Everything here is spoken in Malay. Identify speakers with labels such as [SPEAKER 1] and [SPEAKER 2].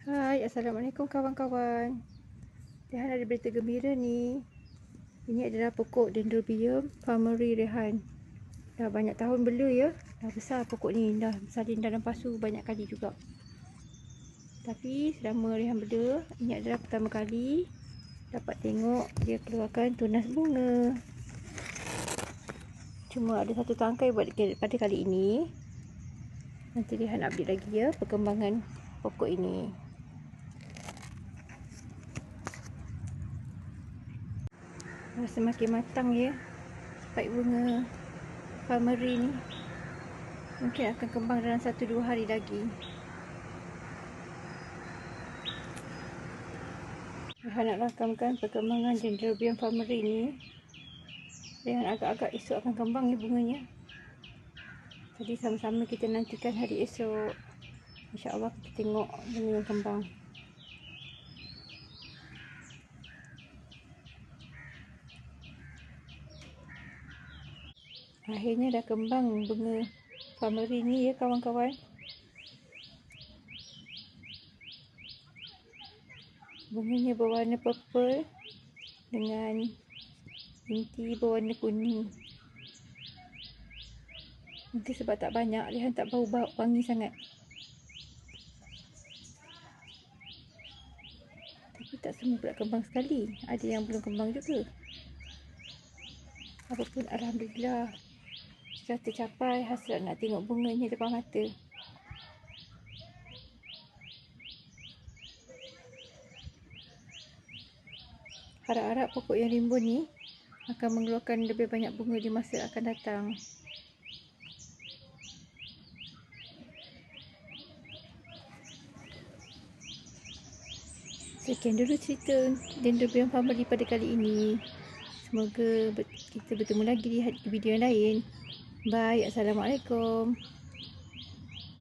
[SPEAKER 1] Hai, Assalamualaikum kawan-kawan. Rehan ada berita gembira ni. Ini adalah pokok Dendrobium Farmeri Rehan. Dah banyak tahun bela ya. Dah besar pokok ni. Dah salin dalam pasu banyak kali juga. Tapi selama Rehan bela, ini adalah pertama kali dapat tengok dia keluarkan tunas bunga. Cuma ada satu tangkai pada kali ini. Nanti Rehan update lagi ya perkembangan pokok ini. Semakin matang ya spike bunga Farmeri ni. Mungkin akan kembang dalam 1-2 hari lagi. Rehan nak rakamkan perkembangan Dendrobium Farmeri ni. Rehan agak-agak esok akan kembang ni bunganya. Jadi sama-sama kita nantikan hari esok. InsyaAllah kita tengok bunga yang kembang. Akhirnya dah kembang bunga Farmeri ni ya kawan-kawan. Bunganya berwarna purple dengan inti berwarna kuning. Mungkin sebab tak banyak, Rehan tak bau wangi sangat. Tapi tak semua pula kembang sekali. Ada yang belum kembang juga. Apapun Alhamdulillah, sudah tercapai hasrat nak tengok bunganya depan mata. Harap-harap pokok yang rimbun ni akan mengeluarkan lebih banyak bunga di masa akan datang. Sekian dulu cerita Dendrobium Farmeri pada kali ini. Semoga kita bertemu lagi di video yang lain. Bye. Assalamualaikum.